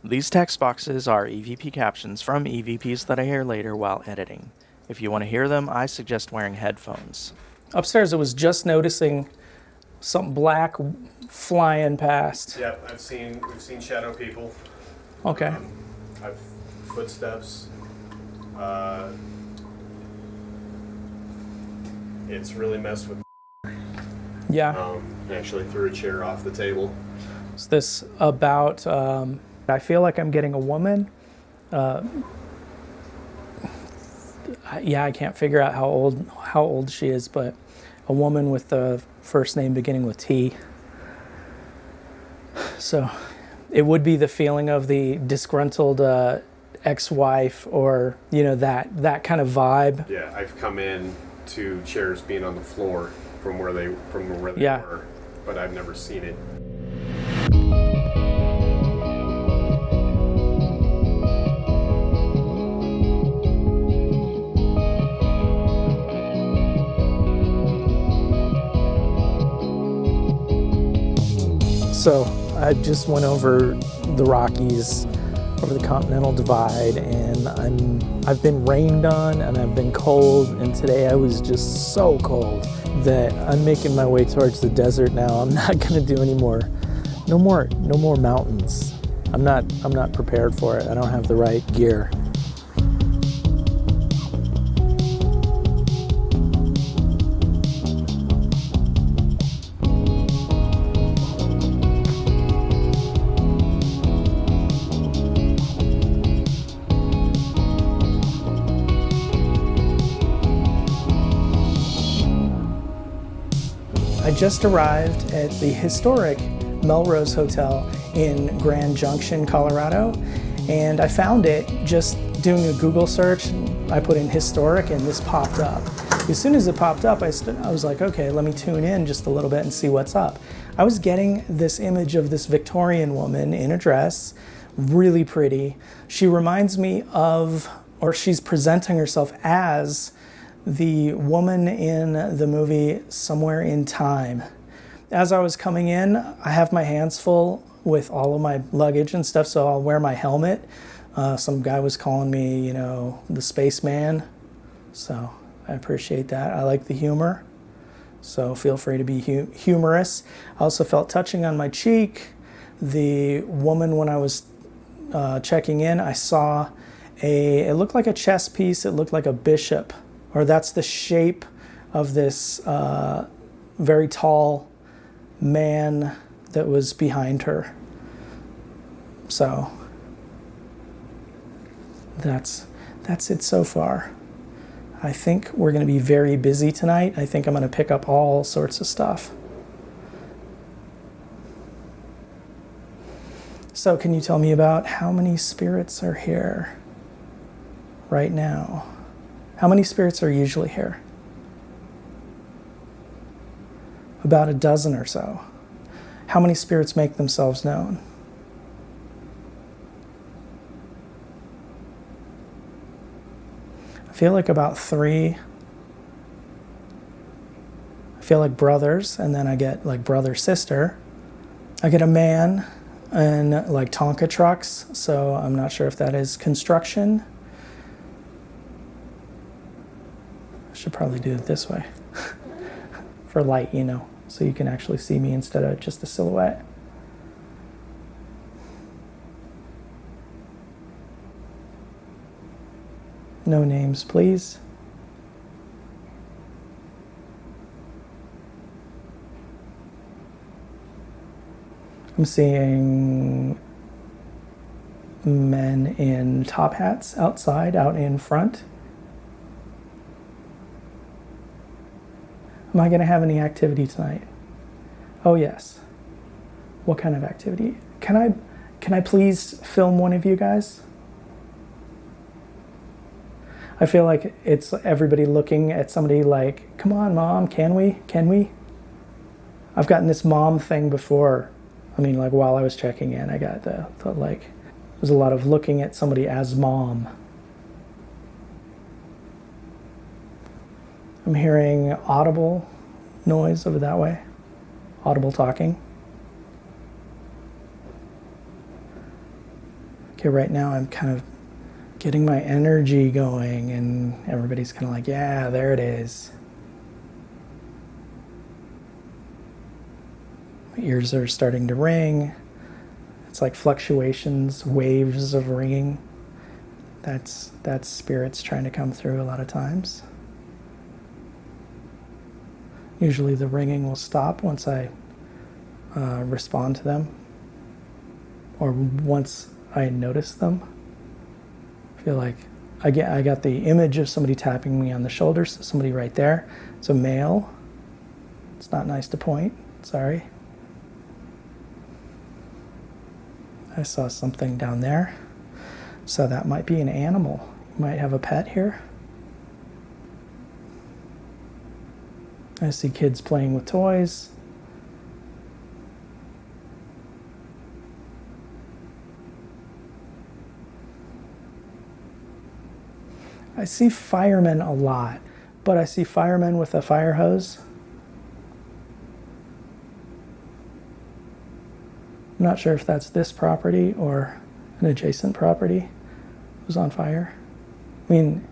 These text boxes are EVP captions from EVPs that I hear later while editing. If you want to hear them, I suggest wearing headphones. Upstairs, I was just noticing something black flying past. Yep, we've seen shadow people. Okay. I've footsteps. It's really messed with. Yeah. Actually threw a chair off the table. Is this about, I feel like I'm getting a woman. I can't figure out how old she is, but a woman with the first name beginning with T. So it would be the feeling of the disgruntled ex-wife, or that kind of vibe. Yeah, I've come in to chairs being on the floor from where they Yeah. were, but I've never seen it. So I just went over the Rockies, over the Continental Divide, and I've been rained on and I've been cold, and today I was just so cold that I'm making my way towards the desert now. I'm not gonna do any more, no more mountains. I'm not prepared for it. I don't have the right gear. I just arrived at the historic Melrose Hotel in Grand Junction, Colorado, and I found it just doing a Google search. I put in historic and this popped up. As soon as it popped up, I was like, okay, let me tune in just a little bit and see what's up. I was getting this image of this Victorian woman in a dress, really pretty. She reminds me of, or she's presenting herself as, the woman in the movie Somewhere in Time. As I was coming in, I have my hands full with all of my luggage and stuff, so I'll wear my helmet. Some guy was calling me, the spaceman, so I appreciate that. I like the humor, so feel free to be humorous. I also felt touching on my cheek. The woman, when I was checking in, I saw it looked like a chess piece, it looked like a bishop, or that's the shape of this very tall man that was behind her. So that's it so far. I think we're going to be very busy tonight. I think I'm going to pick up all sorts of stuff. So can you tell me about how many spirits are here right now? How many spirits are usually here? About a dozen or so. How many spirits make themselves known? I feel like about 3. I feel like brothers, and then I get like brother, sister. I get a man and like Tonka trucks, so I'm not sure if that is construction. Should probably do it this way for light, so you can actually see me instead of just a silhouette. No names, please. I'm seeing men in top hats outside, out in front. Am I going to have any activity tonight? Oh yes. What kind of activity? Can I please film one of you guys? I feel like it's everybody looking at somebody like, come on, mom, can we? I've gotten this mom thing before. I mean, like while I was checking in, I got the there's a lot of looking at somebody as mom. I'm hearing audible noise over that way. Audible talking. Okay, right now I'm kind of getting my energy going, and everybody's kind of like, yeah, there it is. My ears are starting to ring. It's like fluctuations, waves of ringing. That's spirits trying to come through a lot of times. Usually the ringing will stop once I respond to them, or once I notice them. I feel like I got the image of somebody tapping me on the shoulder, so somebody right there. It's a male. It's not nice to point, sorry. I saw something down there. So that might be an animal. You might have a pet here. I see kids playing with toys. I see firemen a lot, but I see firemen with a fire hose. I'm not sure if that's this property or an adjacent property was on fire. I mean,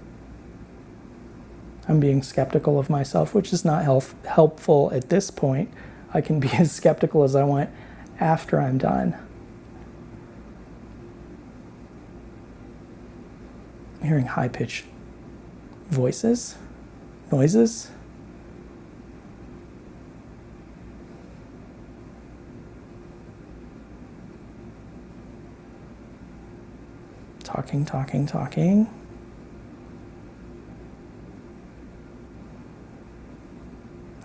I'm being skeptical of myself, which is not helpful at this point. I can be as skeptical as I want after I'm done. I'm hearing high-pitched voices, noises. Talking.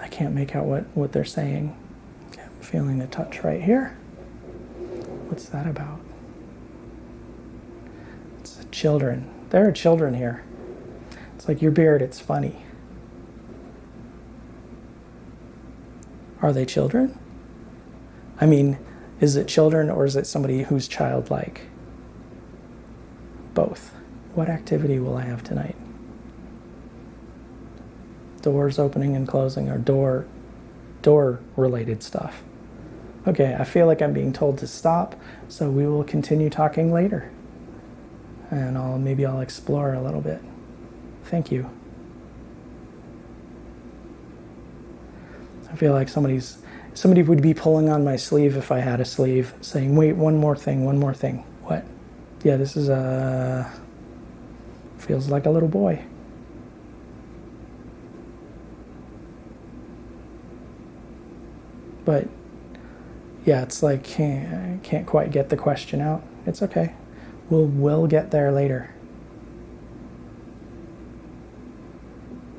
I can't make out what they're saying. Okay, I'm feeling a touch right here. What's that about? It's children. There are children here. It's like your beard, it's funny. Are they children? I mean, is it children or is it somebody who's childlike? Both. What activity will I have tonight? Doors opening and closing, or door related stuff. Okay, I feel like I'm being told to stop, so we will continue talking later. And maybe I'll explore a little bit. Thank you. I feel like somebody would be pulling on my sleeve if I had a sleeve, saying, wait, one more thing. What? Yeah, this is feels like a little boy. But yeah, it's like can't quite get the question out. It's okay. We'll get there later.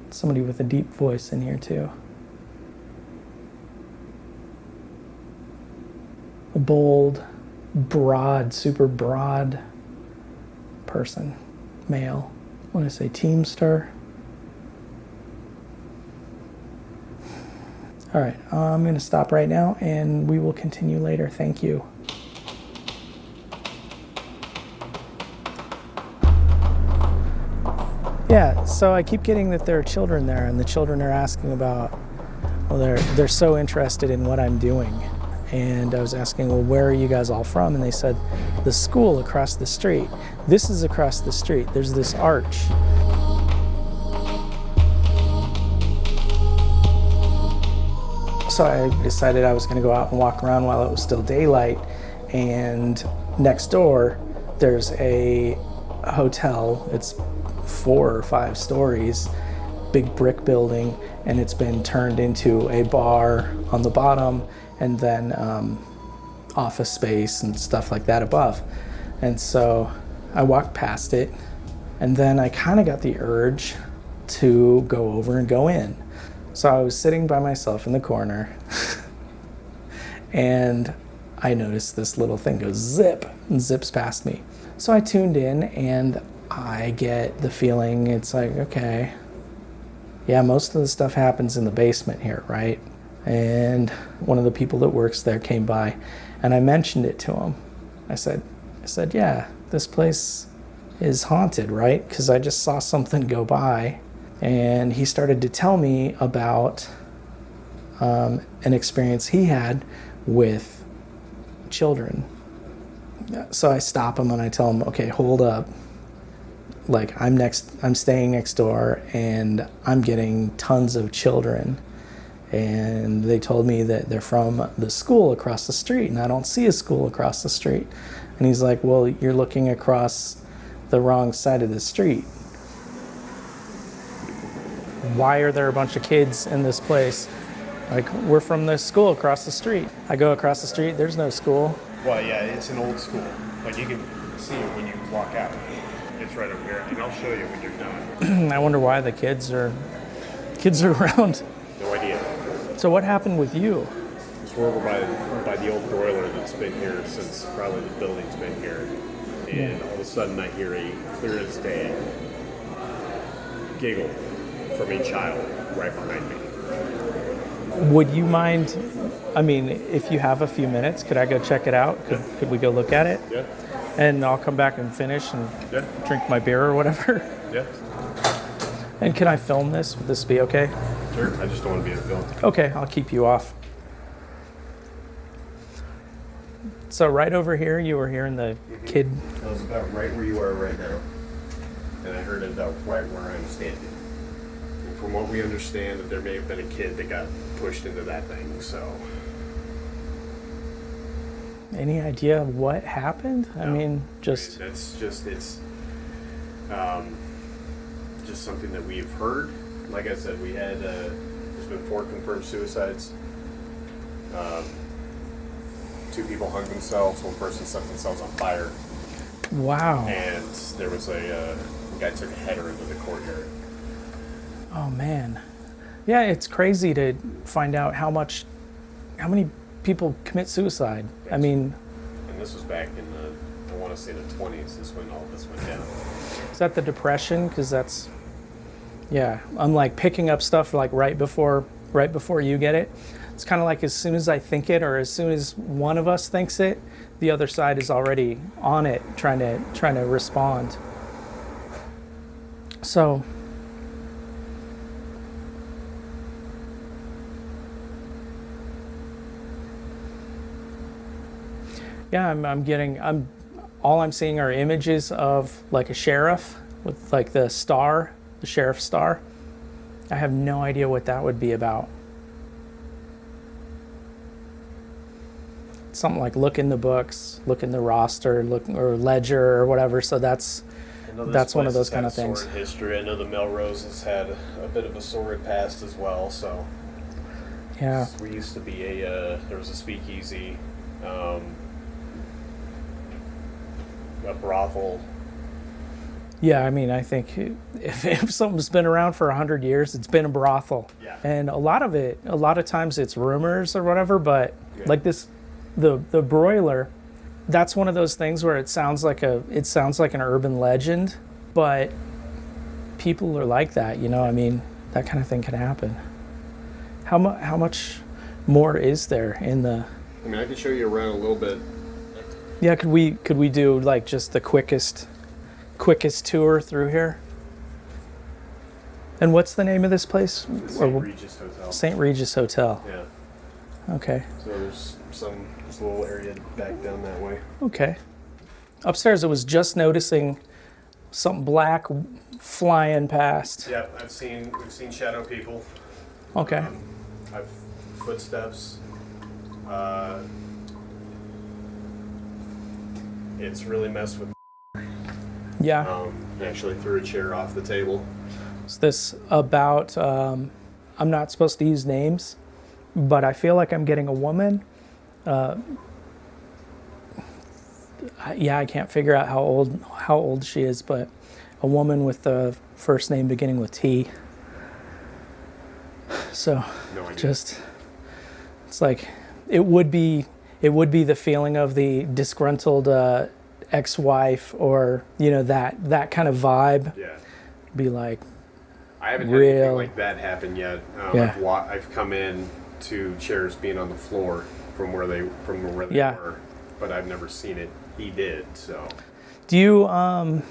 Somebody with a deep voice in here too. A bold, broad, super broad person, male. I want to say Teamster. All right, I'm going to stop right now and we will continue later. Thank you. Yeah, so I keep getting that there are children there, and the children are asking about, well, they're so interested in what I'm doing. And I was asking, well, where are you guys all from? And they said, the school across the street. This is across the street. There's this arch. So I decided I was going to go out and walk around while it was still daylight. And next door, there's a hotel. It's 4 or 5 stories, big brick building, and it's been turned into a bar on the bottom, and then office space and stuff like that above. And so I walked past it, and then I kind of got the urge to go over and go in. So I was sitting by myself in the corner, and I noticed this little thing goes zip and zips past me. So I tuned in, and I get the feeling it's like, okay, yeah, most of the stuff happens in the basement here, right? And one of the people that works there came by, and I mentioned it to him. I said, yeah, this place is haunted, right? Because I just saw something go by. And he started to tell me about an experience he had with children. So I stop them and I tell them, okay, hold up. Like I'm staying next door and I'm getting tons of children. And they told me that they're from the school across the street and I don't see a school across the street. And he's like, well, you're looking across the wrong side of the street. Why are there a bunch of kids in this place? Like, we're from the school across the street. I go across the street, there's no school. Well, yeah, it's an old school. Like, you can see it when you walk out. It's right over here, and I'll show you when you're done. I wonder why the kids are around. No idea. So what happened with you? It's over by the old broiler that's been here since probably the building's been here. And all of a sudden I hear a clear as day giggle from a child right behind me. Would you mind, I mean, if you have a few minutes, could I go check it out? Could we go look at it? Yeah. And I'll come back and finish and drink my beer or whatever. Yeah. And can I film this? Would this be okay? Sure. I just don't want to be in film. Okay, I'll keep you off. So right over here, you were hearing the kid. I was about right where you are right now. And I heard it about right where I'm standing. And from what we understand, that there may have been a kid that got pushed into that thing, so. Any idea what happened? No. I mean, just... That's just, it's just something that we've heard. Like I said, we had, there's been 4 confirmed suicides. 2 people hung themselves, 1 person set themselves on fire. Wow. And there was a guy took a header into the courtyard. Oh, man. Yeah, it's crazy to find out how many people commit suicide. Yes. I mean... And this was back in the, I want to say the 20s is when all this went down. Is that the Depression? Because that's... Yeah, I'm like picking up stuff like right before you get it. It's kind of like as soon as I think it, or as soon as one of us thinks it, the other side is already on it, trying to respond. So, yeah, all I'm seeing are images of like a sheriff with like the star, the sheriff's star. I have no idea what that would be about. Something like look in the books, look in the roster, or ledger or whatever. So that's one of those kind of things. Sordid history. I know the Melrose has had a bit of a sordid past as well. So yeah, we used to be there was a speakeasy, a brothel. Yeah, I mean, I think if something's been around for 100 years, it's been a brothel. Yeah. And a lot of times it's rumors or whatever, but like this, the broiler, that's one of those things where it sounds like an urban legend, but people are like that, you know. I mean, that kind of thing can happen. How much more is there in the? I mean, I can show you around a little bit. Yeah, could we do like just the quickest tour through here? And what's the name of this place? St. Regis Hotel. St. Regis Hotel. Yeah. Okay. So there's this little area back down that way. Okay. Upstairs, I was just noticing something black flying past. Yeah, we've seen shadow people. Okay. I've footsteps. It's really messed with. Yeah. Actually threw a chair off the table. Is this about? I'm not supposed to use names, but I feel like I'm getting a woman. I can't figure out how old she is, but a woman with the first name beginning with T. So, No idea. just it's like it would be the feeling of the disgruntled ex-wife, or you know that kind of vibe. Yeah. Be like, I haven't had Real. anything like that happen yet. Yeah. I've come in to chairs being on the floor from where they Yeah. were, but I've never seen it. He did, so. do you I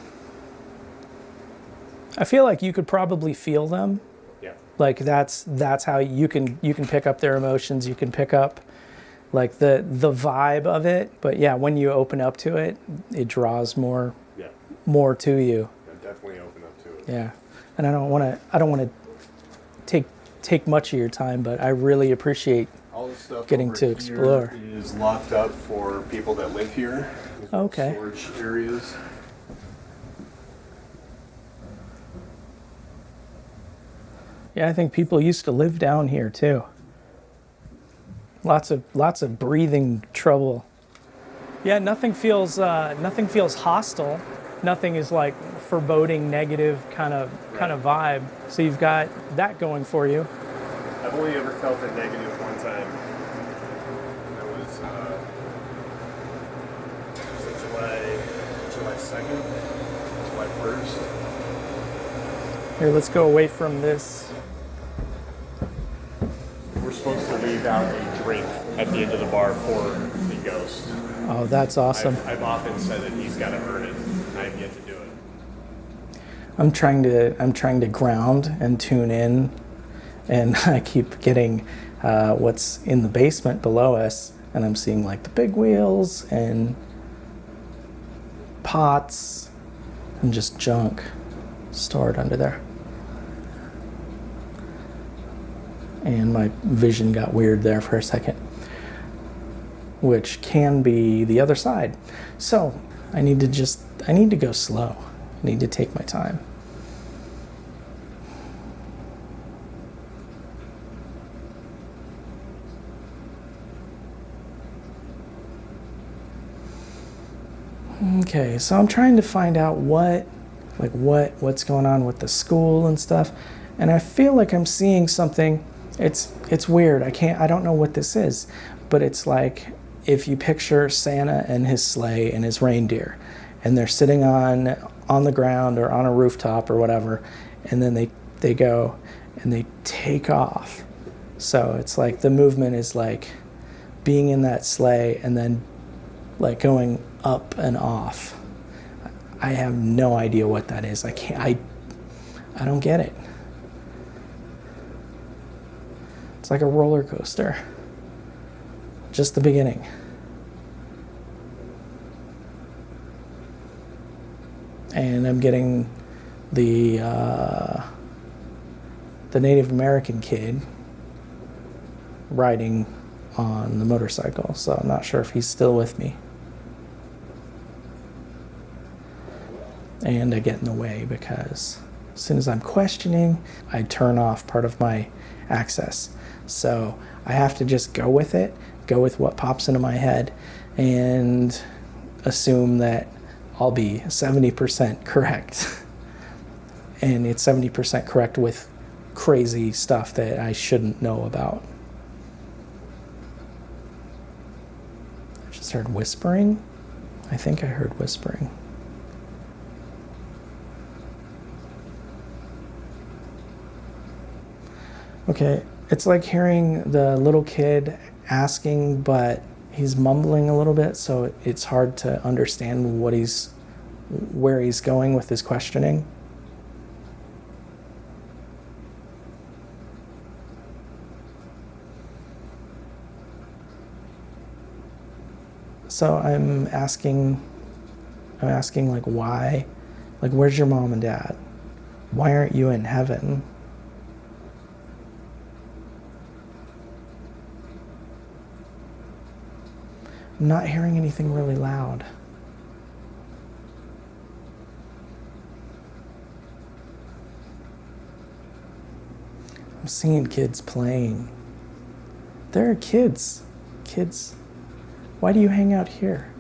feel like you could probably feel them. Yeah. Like that's how you can pick up their emotions. You can pick up like the vibe of it. But yeah, when you open up to it, it draws more to you. I definitely open up to it. Yeah, and I don't want to take much of your time, but I really appreciate All the stuff getting over to here explore. is locked up for people that live here. These are Okay. Storage areas. Yeah, I think people used to live down here too. Lots of breathing trouble. Yeah, nothing feels hostile. Nothing is like foreboding, negative kind of vibe. So you've got that going for you. I've only ever felt it negative one time. That was July 2nd, July 1st. Here, let's go away from this. We're supposed to leave out a drink at the end of the bar for the ghost. Oh, that's awesome. I've often said that he's got to earn it. I have yet to do it. I'm trying to ground and tune in, and I keep getting what's in the basement below us, and I'm seeing like the big wheels and pots and just junk stored under there. And my vision got weird there for a second, which can be the other side. So I need to go slow. I need to take my time. Okay, so I'm trying to find out what's going on with the school and stuff, and I feel like I'm seeing something. It's weird. I don't know what this is, but it's like if you picture Santa and his sleigh and his reindeer, and they're sitting on the ground or on a rooftop or whatever, and then they go and they take off. So it's like the movement is like being in that sleigh and then like going up and off. I have no idea what that is. I don't get it. It's like a roller coaster. Just the beginning. And I'm getting the Native American kid riding on the motorcycle, so I'm not sure if he's still with me. And I get in the way because as soon as I'm questioning, I turn off part of my access. So I have to just go with it, go with what pops into my head, and assume that I'll be 70% correct. And it's 70% correct with crazy stuff that I shouldn't know about. I just heard whispering. I think I heard whispering. Okay, it's like hearing the little kid asking, but he's mumbling a little bit, so it's hard to understand where he's going with his questioning. So I'm asking like why? Like, where's your mom and dad? Why aren't you in heaven? I'm not hearing anything really loud. I'm seeing kids playing. There are kids. Kids, why do you hang out here?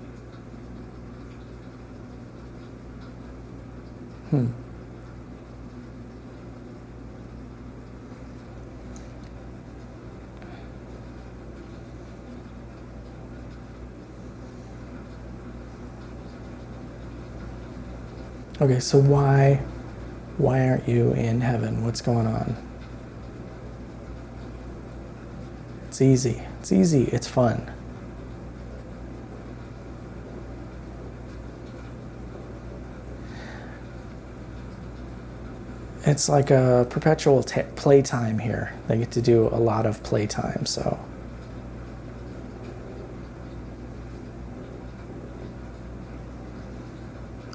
Okay, so why aren't you in heaven? What's going on? It's easy. It's easy. It's fun. It's like a perpetual playtime here. They get to do a lot of playtime, so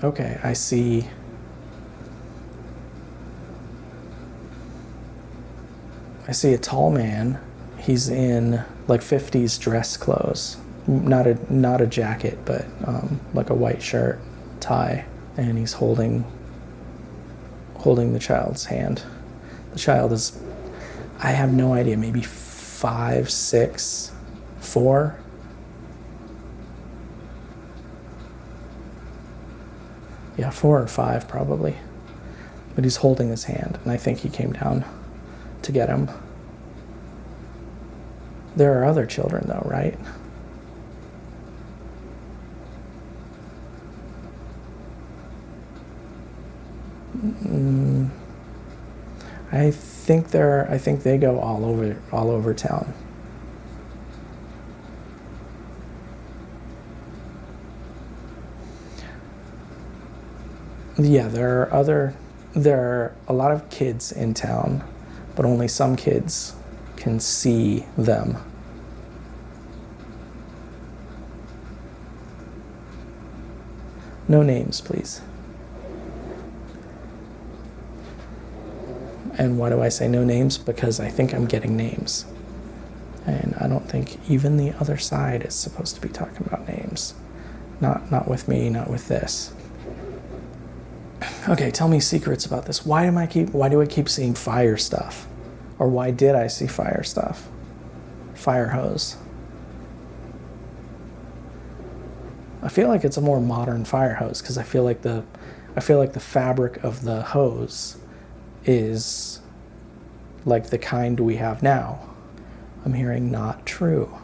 Okay, I see. I see a tall man. He's in like 50s dress clothes. Not a jacket, but like a white shirt, tie, and he's holding the child's hand. The child is, I have no idea, maybe 5, 6, 4. Yeah, 4 or 5 probably. But he's holding his hand, and I think he came down to get him. There are other children though, right? I think they go all over town. Yeah, there are a lot of kids in town, but only some kids can see them. No names, please. And why do I say no names? Because I think I'm getting names. And I don't think even the other side is supposed to be talking about names. Not with me, not with this. Okay, tell me secrets about this. Why do I keep seeing fire stuff? Or why did I see fire stuff? Fire hose. I feel like it's a more modern fire hose because I feel like the fabric of the hose is like the kind we have now. I'm hearing not true.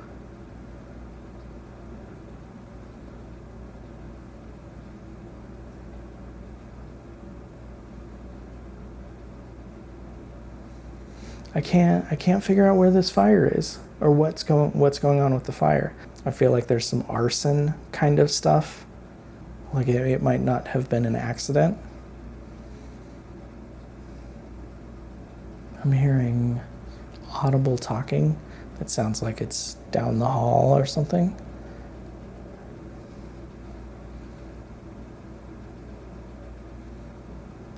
I can't figure out where this fire is or what's going on with the fire. I feel like there's some arson kind of stuff. Like it might not have been an accident. I'm hearing audible talking. It sounds like it's down the hall or something.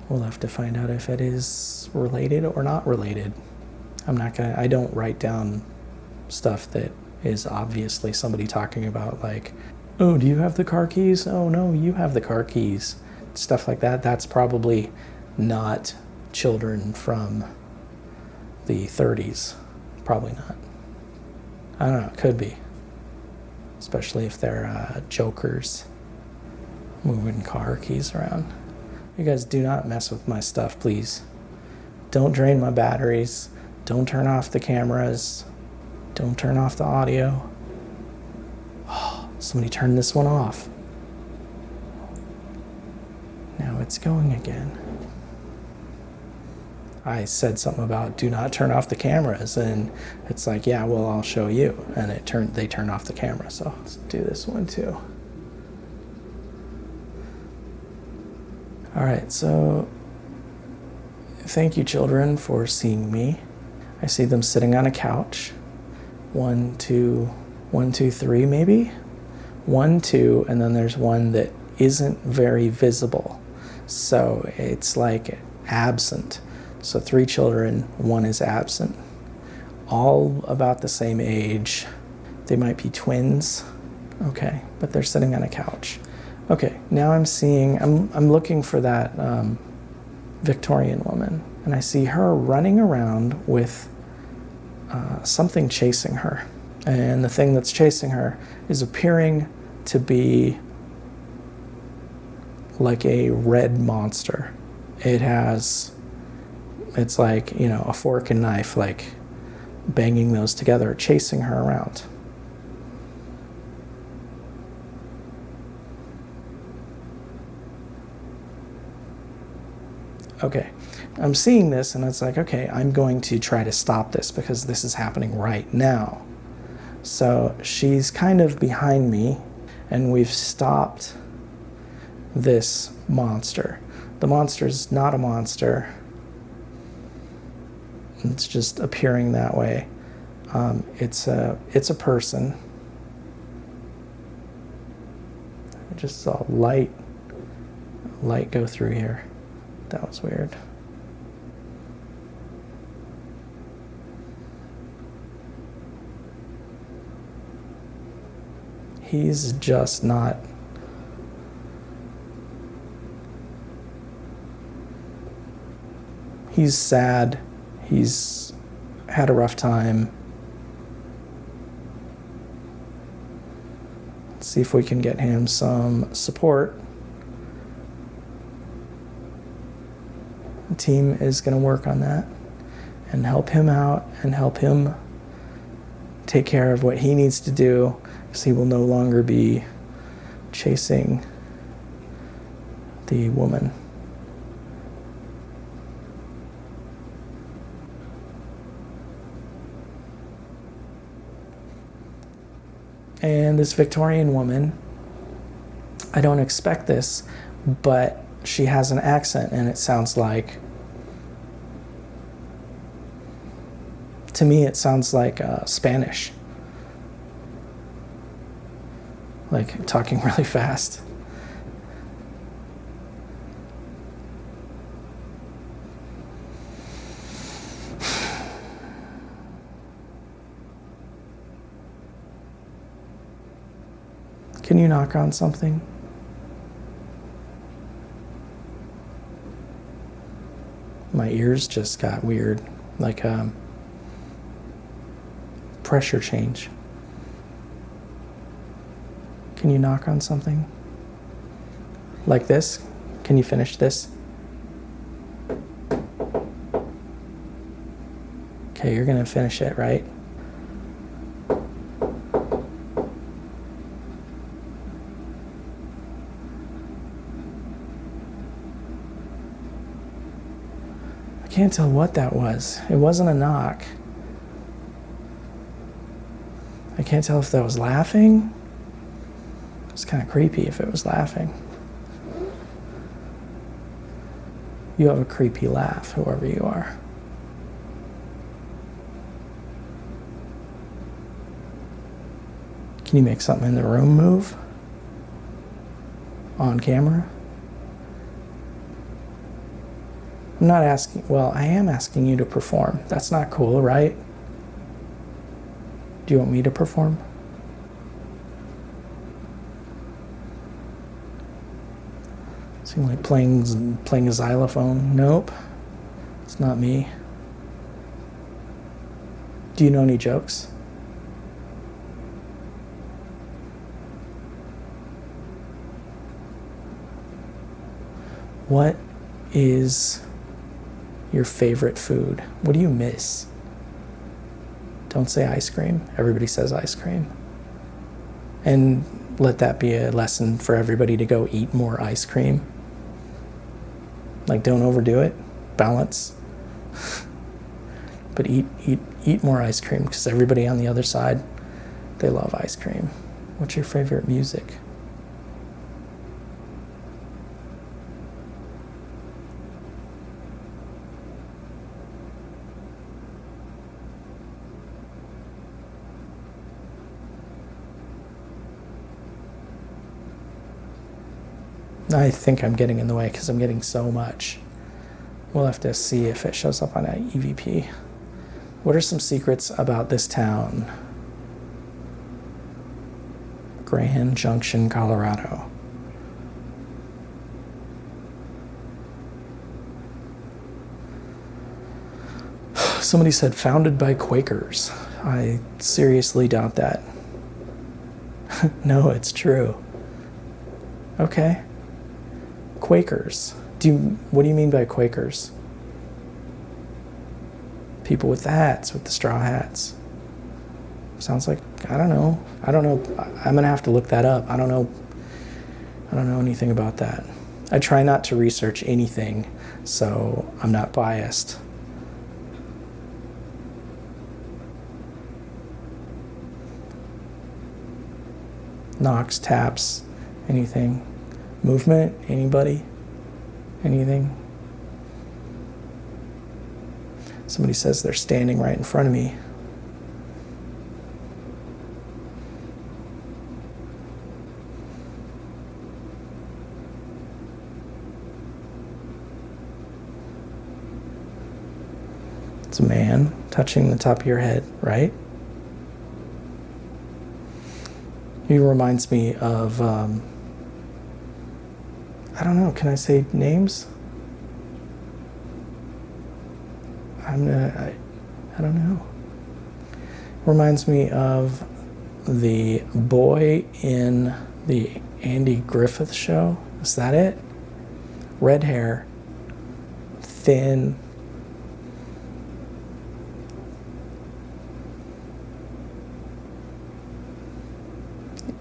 We'll have to find out if it is related or not related. I don't write down stuff that is obviously somebody talking about, like, oh, do you have the car keys? Oh no, you have the car keys. Stuff like that. That's probably not children from the 30s. Probably not. I don't know, it could be. Especially if they're jokers moving car keys around. You guys do not mess with my stuff, please. Don't drain my batteries. Don't turn off the cameras. Don't turn off the audio. Oh, somebody turned this one off. Now it's going again. I said something about do not turn off the cameras, and it's like, yeah, well, I'll show you. And they turned off the camera, so let's do this one too. All right, so thank you, children, for seeing me. I see them sitting on a couch. 1, 2, 3, maybe? 1, 2, and then there's one that isn't very visible. So it's like absent. So 3 children, 1 is absent. All about the same age. They might be twins. Okay, but they're sitting on a couch. Okay, now I'm looking for that Victorian woman, and I see her running around with something chasing her. And the thing that's chasing her is appearing to be like a red monster. It's like, a fork and knife, like banging those together, chasing her around. Okay, I'm seeing this and it's like, okay, I'm going to try to stop this because this is happening right now. So she's kind of behind me and we've stopped this monster. The monster's not a monster. It's just appearing that way. It's a person. I just saw light light go through here. That was weird. He's just not. He's sad. He's had a rough time. Let's see if we can get him some support. The team is going to work on that and help him out and help him take care of what he needs to do, because he will no longer be chasing the woman. And this Victorian woman, I don't expect this, but she has an accent and it sounds like, to me it sounds like Spanish. Like talking really fast. Can you knock on something? My ears just got weird, like pressure change. Can you knock on something? Like this? Can you finish this? Okay, you're gonna finish it, right? I can't tell what that was. It wasn't a knock. I can't tell if that was laughing. It's kind of creepy if it was laughing. You have a creepy laugh, whoever you are. Can you make something in the room move? On camera? I'm not asking, well, I am asking you to perform. That's not cool, right? Do you want me to perform? Seem like playing a xylophone. Nope, it's not me. Do you know any jokes? What is your favorite food? What do you miss? Don't say ice cream. Everybody says ice cream. And let that be a lesson for everybody to go eat more ice cream. Like, don't overdo it. Balance. But eat more ice cream, because everybody on the other side, they love ice cream. What's your favorite music? I think I'm getting in the way because I'm getting so much. We'll have to see if it shows up on an EVP. What are some secrets about this town? Grand Junction, Colorado. Somebody said founded by Quakers. I seriously doubt that. No, it's true. Okay. Quakers. What do you mean by Quakers? People with the hats, with the straw hats. Sounds like, I don't know. I'm gonna have to look that up. I don't know anything about that. I try not to research anything, so I'm not biased. Knocks, taps, anything. Movement, anybody? Anything? Somebody says they're standing right in front of me. It's a man touching the top of your head, right? He reminds me of, I don't know, can I say names? I don't know. Reminds me of the boy in the Andy Griffith Show. Is that it? Red hair, thin.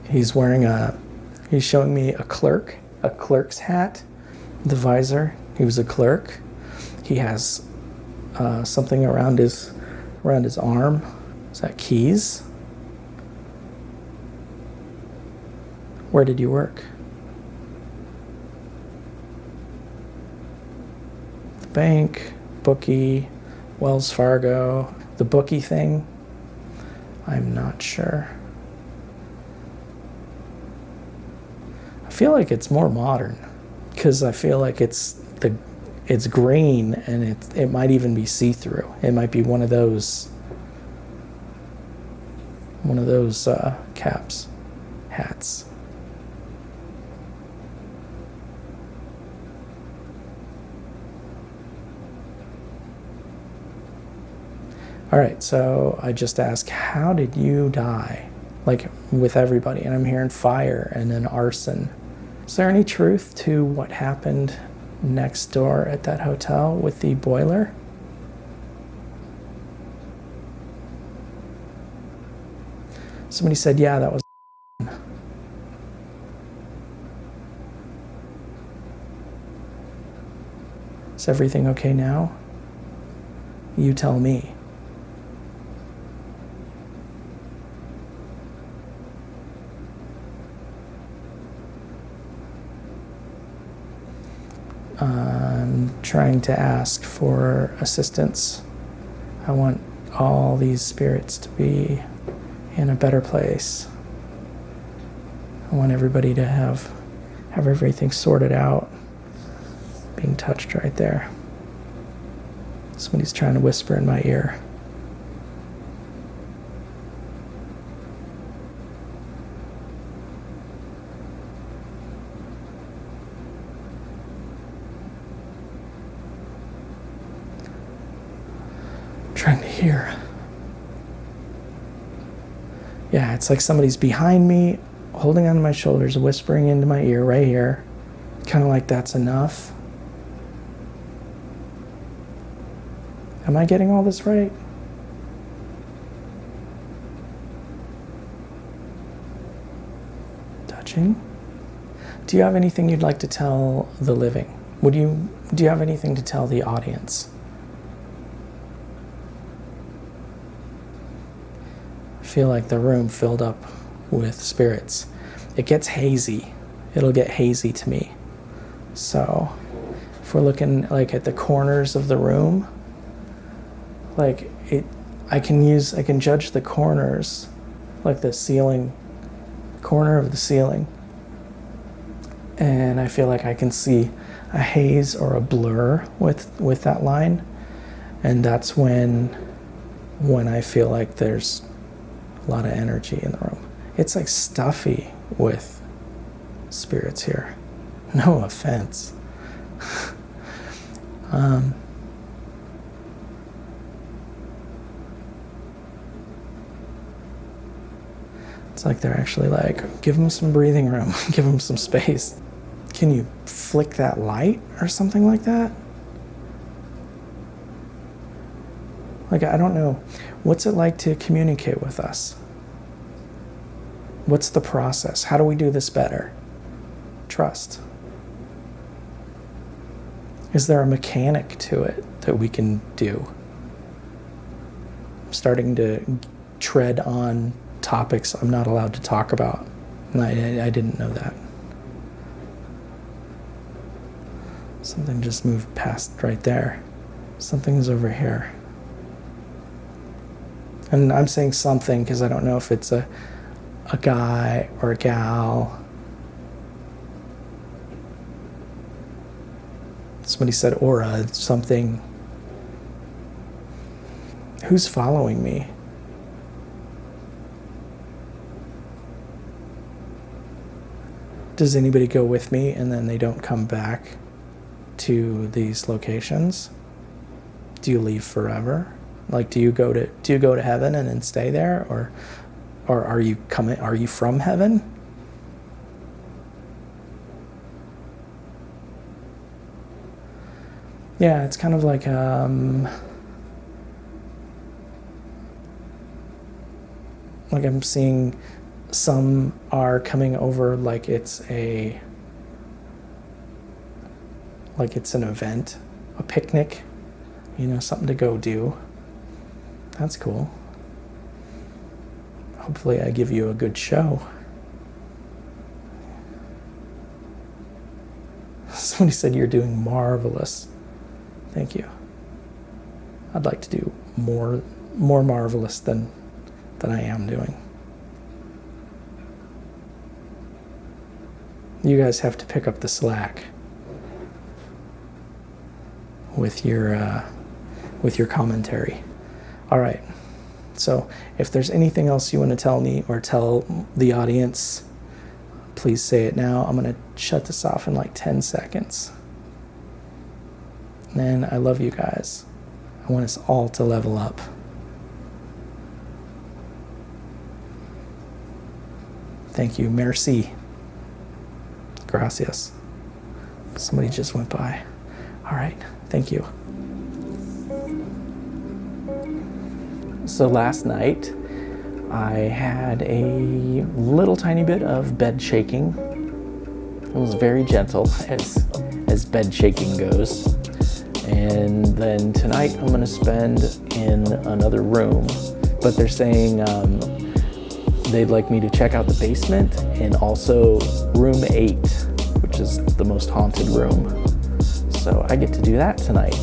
He's showing me a clerk's hat, the visor. He was a clerk. He has something around his arm. Is that keys? Where did you work? The bank, bookie, Wells Fargo. The bookie thing, I'm not sure. I feel like it's more modern because I feel like it's green and it might even be see-through. It might be one of those hats. All right, so I just asked, how did you die? Like with everybody, and I'm hearing fire and then arson. Is there any truth to what happened next door at that hotel with the boiler? Somebody said, yeah, that was. Is everything okay now? You tell me. I'm trying to ask for assistance. I want all these spirits to be in a better place. I want everybody to have everything sorted out. Being touched right there. Somebody's trying to whisper in my ear. Trying to hear. Yeah, it's like somebody's behind me, holding onto my shoulders, whispering into my ear right here. Kind of like that's enough. Am I getting all this right? Touching. Do you have anything you'd like to tell the living? Do you have anything to tell the audience? I feel like the room filled up with spirits. It gets hazy. It'll get hazy to me. So if we're looking like at the corners of the room, like I can judge the corners, like the ceiling, corner of the ceiling. And I feel like I can see a haze or a blur with that line. And that's when I feel like there's a lot of energy in the room. It's like stuffy with spirits here. No offense. It's like they're actually like, give them some breathing room, give them some space. Can you flick that light or something like that? Like, I don't know. What's it like to communicate with us? What's the process? How do we do this better? Trust. Is there a mechanic to it that we can do? I'm starting to tread on topics I'm not allowed to talk about. And I didn't know that. Something just moved past right there. Something's over here. And I'm saying something because I don't know if it's a guy or a gal. Somebody said aura, something. Who's following me? Does anybody go with me and then they don't come back to these locations? Do you leave forever? Like, do you go to heaven and then stay there, or are you from heaven? Yeah, it's kind of like I'm seeing some are coming over like it's an event, a picnic, something to go do. That's cool. Hopefully I give you a good show. Somebody said you're doing marvelous. Thank you. I'd like to do more marvelous than I am doing. You guys have to pick up the slack with your commentary. All right. So if there's anything else you want to tell me or tell the audience, please say it now. I'm going to shut this off in like 10 seconds. And I love you guys. I want us all to level up. Thank you. Merci. Gracias. Somebody just went by. All right. Thank you. So last night, I had a little tiny bit of bed shaking. It was very gentle, as bed shaking goes. And then tonight I'm going to spend in another room, but they're saying they'd like me to check out the basement and also room 8, which is the most haunted room. So I get to do that tonight.